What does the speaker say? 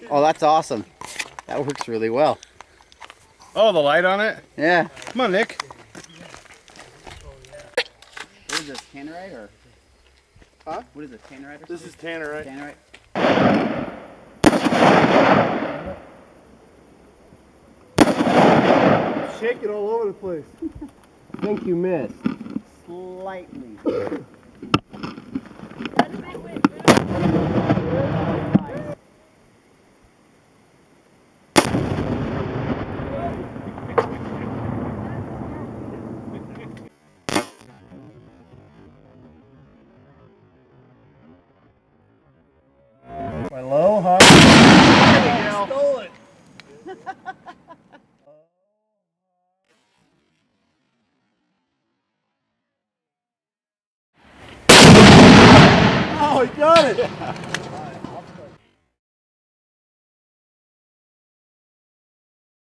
Oh, that's awesome. That works really well. Oh, the light on it? Yeah. Come on, Nick. What is this, Tannerite or? Huh? What is it, Tannerite or This is Tannerite. Tannerite. Shake it all over the place. I think you missed. Slightly. My low, huh? There you go. Stole it. Oh, he got it!